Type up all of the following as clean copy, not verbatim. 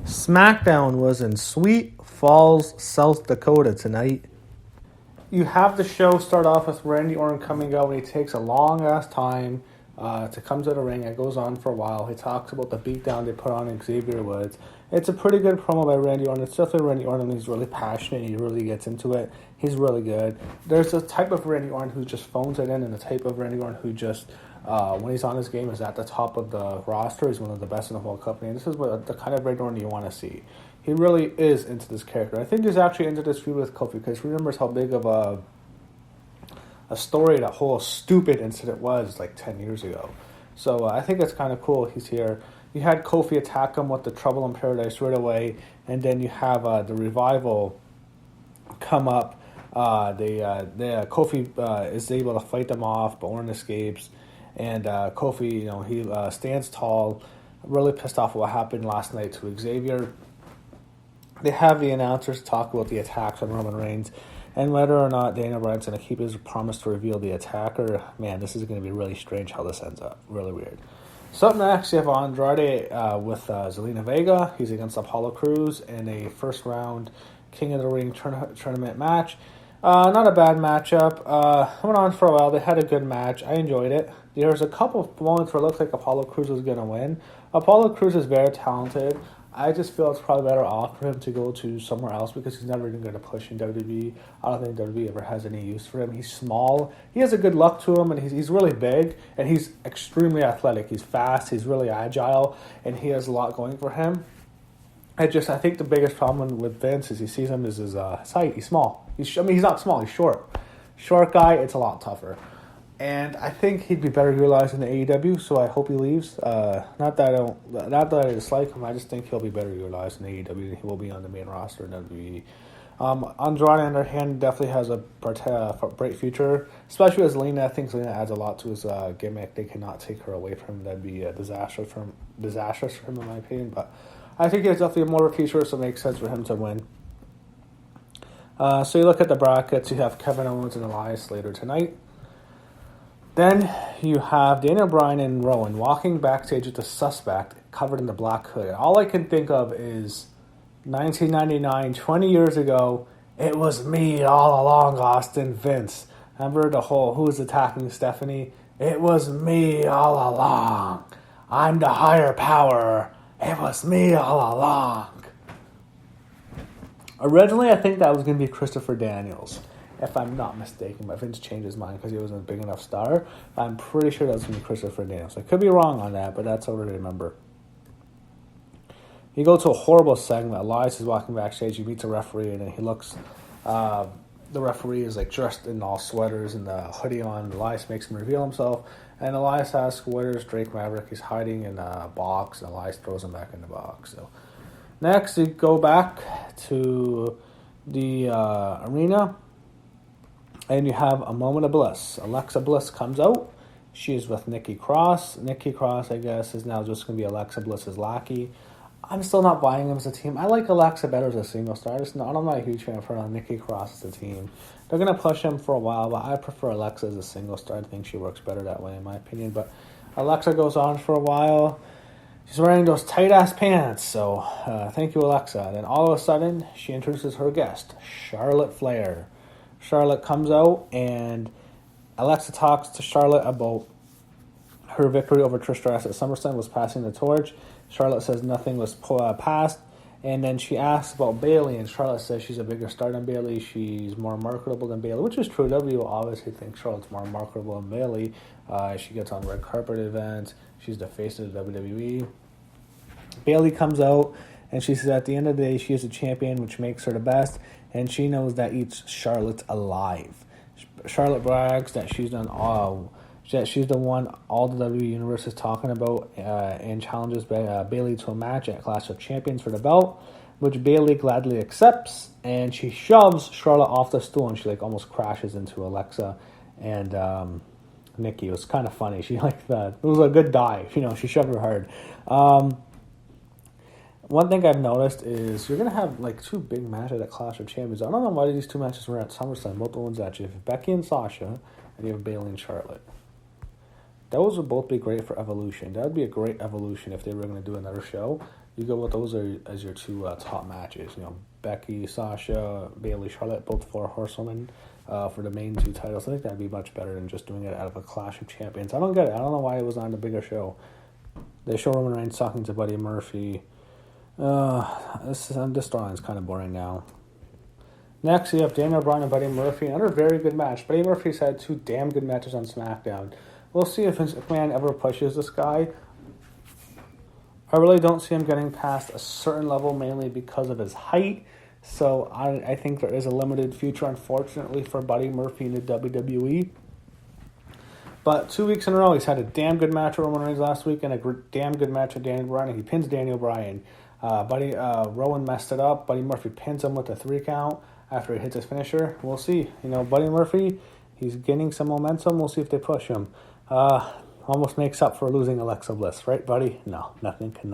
SmackDown was in Sioux Falls, South Dakota tonight. You have the show start off with Randy Orton coming out, and he takes a long-ass time to come to the ring. It goes on for a while. He talks about the beatdown they put on Xavier Woods. It's a pretty good promo by Randy Orton. It's definitely Randy Orton. He's really passionate. He really gets into it. He's really good. There's a type of Randy Orton who just phones it in, and a type of Randy Orton who just, when he's on his game, is at the top of the roster. He's one of the best in the whole company. And this is what the kind of Randy Orton you want to see. He really is into this character. I think he's actually into this feud with Kofi because he remembers how big of a story that whole stupid incident was like 10 years ago. So I think it's kind of cool he's here. You had Kofi attack him with the Trouble in Paradise right away, and then you have the Revival come up. Kofi is able to fight them off, but Orton escapes, and Kofi, he stands tall, really pissed off what happened last night to Xavier. They have the announcers talk about the attacks on Roman Reigns, and whether or not Daniel Bryan's going to keep his promise to reveal the attacker. Man, this is going to be really strange how this ends up. Really weird. So up next, you have Andrade with Zelina Vega. He's against Apollo Cruz in a first-round King of the Ring tournament match. Not a bad matchup. Went on for a while. They had a good match. I enjoyed it. There was a couple of moments where it looked like Apollo Cruz was going to win. Apollo Cruz is very talented. I just feel it's probably better off for him to go to somewhere else because he's never even going to push in WWE. I don't think WWE ever has any use for him. He's small. He has a good look to him, and he's really big, and he's extremely athletic. He's fast. He's really agile, and he has a lot going for him. I think the biggest problem with Vince is he sees him as his height. He's small. He's not small. He's short. Short guy, it's a lot tougher. And I think he'd be better utilized in the AEW, so I hope he leaves. Not that I dislike him, I just think he'll be better utilized in AEW than he will be on the main roster in WWE. Andrade, on the other hand, definitely has a bright future, especially with Zelina. I think Zelina adds a lot to his gimmick. They cannot take her away from him. That'd be disastrous for him, in my opinion. But I think he has definitely more of a future, so it makes sense for him to win. So you look at the brackets. You have Kevin Owens and Elias later tonight. Then you have Daniel Bryan and Rowan walking backstage with the suspect covered in the black hood. All I can think of is 1999, 20 years ago, it was me all along, Austin, Vince. Remember the whole who was attacking Stephanie? It was me all along. I'm the higher power. It was me all along. Originally, I think that was going to be Christopher Daniels, if I'm not mistaken, but Vince changed his mind because he wasn't a big enough star. I'm pretty sure that was going to be Christopher Daniels. I could be wrong on that, but that's what I remember. You go to a horrible segment. Elias is walking backstage. He meets a referee, and he looks. The referee is like dressed in all sweaters and the hoodie on. Elias makes him reveal himself, and Elias asks, "Where's Drake Maverick?" He's hiding in a box, and Elias throws him back in the box. So next, you go back to the arena. And you have a moment of bliss. Alexa Bliss comes out. She's with Nikki Cross. Nikki Cross, I guess, is now just going to be Alexa Bliss's lackey. I'm still not buying them as a team. I like Alexa better as a single star. I'm not a huge fan of her on Nikki Cross as a team. They're going to push him for a while, but I prefer Alexa as a single star. I think she works better that way, in my opinion. But Alexa goes on for a while. She's wearing those tight-ass pants, so thank you, Alexa. Then all of a sudden, she introduces her guest, Charlotte Flair. Charlotte comes out, and Alexa talks to Charlotte about her victory over Trish Stratus at SummerSlam was passing the torch. Charlotte says nothing was passed, and then she asks about Bayley, and Charlotte says she's a bigger star than Bayley. She's more marketable than Bayley, which is true. WWE obviously thinks Charlotte's more marketable than Bayley. She gets on red carpet events. She's the face of the WWE. Bayley comes out, and she says at the end of the day, she is a champion, which makes her the best. And she knows that eats Charlotte alive. Charlotte brags that she's done that she's the one all the WWE Universe is talking about, and challenges Bayley to a match at Clash of Champions for the belt, which Bayley gladly accepts. And she shoves Charlotte off the stool, and she almost crashes into Alexa and Nikki. It was kind of funny. She liked that. It was a good dive. She shoved her hard. One thing I've noticed is you're going to have two big matches at Clash of Champions. I don't know why these two matches were at SummerSlam. Both the ones that you have Becky and Sasha, and you have Bayley and Charlotte. Those would both be great for Evolution. That would be a great Evolution if they were going to do another show. you go with those as your two top matches. Becky, Sasha, Bayley, Charlotte, both 4 horsewomen for the main 2 titles. I think that'd be much better than just doing it out of a Clash of Champions. I don't get it. I don't know why it was on the bigger show. They show Roman Reigns talking to Buddy Murphy. This storyline's kind of boring now. Next, you have Daniel Bryan and Buddy Murphy. Another very good match. Buddy Murphy's had 2 damn good matches on SmackDown. We'll see if Vince McMahon ever pushes this guy. I really don't see him getting past a certain level, mainly because of his height. So I think there is a limited future, unfortunately, for Buddy Murphy in the WWE. But 2 weeks in a row, he's had a damn good match with Roman Reigns last week and a damn good match with Daniel Bryan. He pins Daniel Bryan. Rowan messed it up. Buddy Murphy pins him with a 3 count after he hits his finisher. We'll see. Buddy Murphy, he's gaining some momentum. We'll see if they push him. Almost makes up for losing Alexa Bliss, right, buddy? No, nothing can.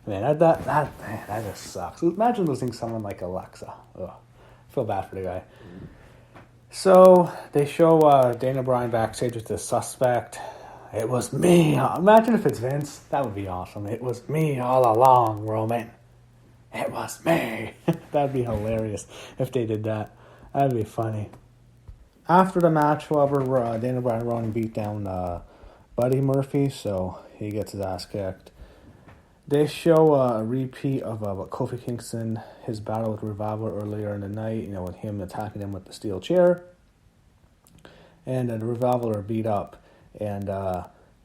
Man, that just sucks. Imagine losing someone like Alexa. Ugh. I feel bad for the guy. So they show Daniel Bryan backstage with the suspect. It was me. Imagine if it's Vince. That would be awesome. It was me all along, Roman. It was me. That'd be hilarious if they did that. That'd be funny. After the match, however, Daniel Bryan and Rowan beat down Buddy Murphy, so he gets his ass kicked. They show a repeat of Kofi Kingston, his battle with Revival earlier in the night, with him attacking him with the steel chair. And the Revival are beat up, and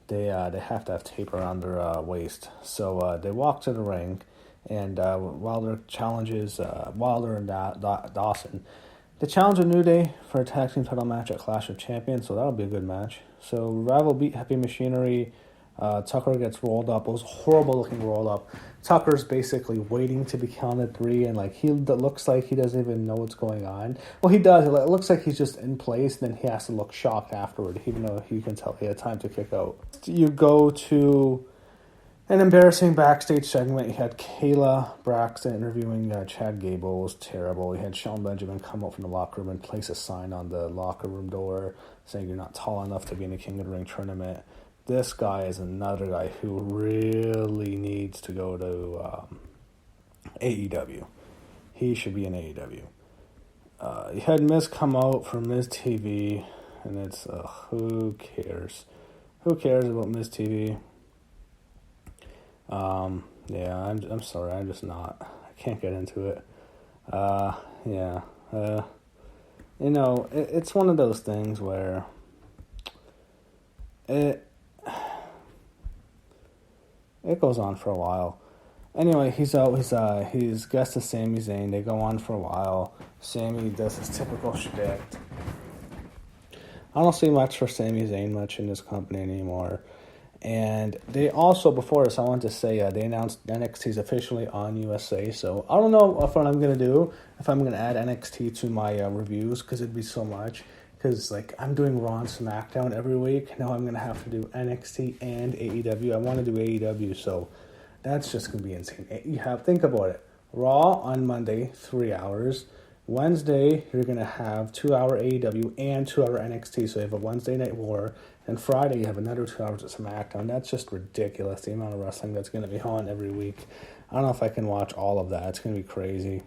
they have to have tape around their waist. So they walk to the ring, and Wilder challenges Wilder and Dawson. They challenge a New Day for a tag team title match at Clash of Champions, so that'll be a good match. So Revival beat Happy Machinery. Tucker gets rolled up. It was a horrible looking roll up. Tucker's basically waiting to be counted 3, and he looks like he doesn't even know what's going on. Well, he does. It looks like he's just in place, and then he has to look shocked afterward, even though you can tell he had time to kick out. You go to an embarrassing backstage segment. You had Kayla Braxton interviewing Chad Gable. It was terrible. You had Sean Benjamin come out from the locker room and place a sign on the locker room door saying you're not tall enough to be in the King of the Ring tournament. This guy is another guy who really needs to go to AEW. He should be in AEW. You had Miz come out from Miz TV, and it's, who cares? Who cares about Miz TV? Yeah, I'm sorry, I'm just not. I can't get into it. It's one of those things where it goes on for a while. Anyway, he's guest is Sami Zayn. They go on for a while. Sami does his typical shtick. I don't see much for Sami Zayn much in this company anymore. And they also, before this, I want to say they announced NXT's officially on USA. So I don't know what I'm going to do, if I'm going to add NXT to my reviews, because it'd be so much. Because, I'm doing Raw and SmackDown every week. Now I'm going to have to do NXT and AEW. I want to do AEW, so that's just going to be insane. Think about it. Raw on Monday, 3 hours. Wednesday, you're going to have 2-hour AEW and 2-hour NXT. So you have a Wednesday Night War. And Friday, you have another 2 hours of SmackDown. That's just ridiculous, the amount of wrestling that's going to be on every week. I don't know if I can watch all of that. It's going to be crazy.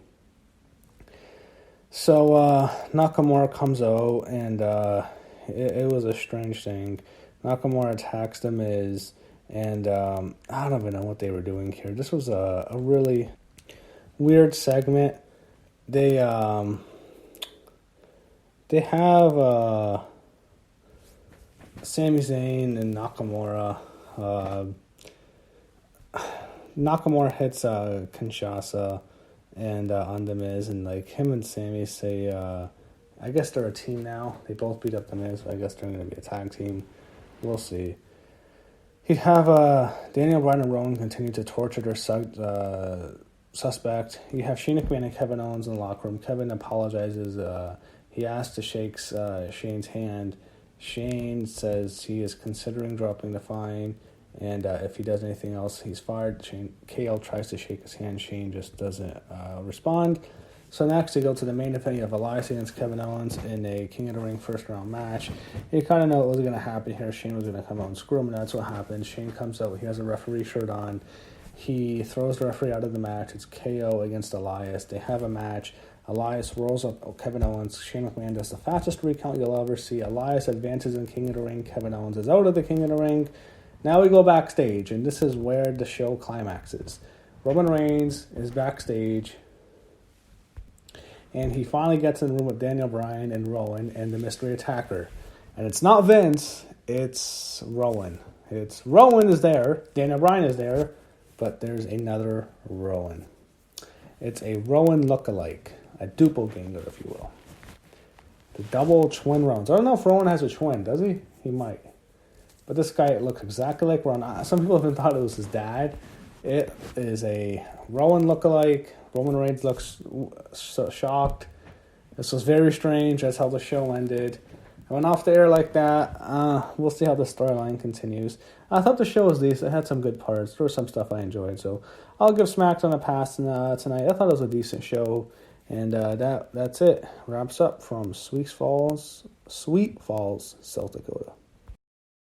So Nakamura comes out, and it was a strange thing. Nakamura attacks The Miz, and I don't even know what they were doing here. This was a really weird segment. They have Sami Zayn and Nakamura. Nakamura hits Kinshasa and on The Miz, and him and Sami say, I guess they're a team now. They both beat up The Miz, so I guess they're going to be a tag team. We'll see. He'd have Daniel Bryan and Rowan continue to torture their suspect. You have Shane McMahon and Kevin Owens in the locker room. Kevin apologizes. He asks to shake Shane's hand. Shane says he is considering dropping the fine, and if he does anything else, he's fired. KL tries to shake his hand. Shane just doesn't respond. So next, they go to the main event. You have Elias against Kevin Owens in a King of the Ring first-round match. You kind of know what was going to happen here. Shane was going to come out and screw him, and that's what happened. Shane comes out. He has a referee shirt on, He throws the referee out of the match. It's KO against Elias. They have a match. Elias rolls up Kevin Owens. Shane McMahon does the fastest recount you'll ever see. Elias advances in King of the Ring. Kevin Owens is out of the King of the Ring. Now we go backstage, and this is where the show climaxes. Roman Reigns is backstage, and he finally gets in the room with Daniel Bryan and Rowan and the mystery attacker. And it's not Vince, it's Rowan. Rowan is there, Daniel Bryan is there, but there's another Rowan. It's a Rowan lookalike, a doppelganger, if you will. The double twin Rowans. I don't know if Rowan has a twin, does he? He might. But this guy looks exactly like Rowan. Some people even thought it was his dad. It is a Rowan lookalike. Roman Reigns looks so shocked. This was very strange. That's how the show ended. I went off the air like that. We'll see how the storyline continues. I thought the show was decent. It had some good parts. There was some stuff I enjoyed. So I'll give SmackDown a pass tonight. I thought it was a decent show. And that's it. Wraps up from Sweet Falls, South Dakota.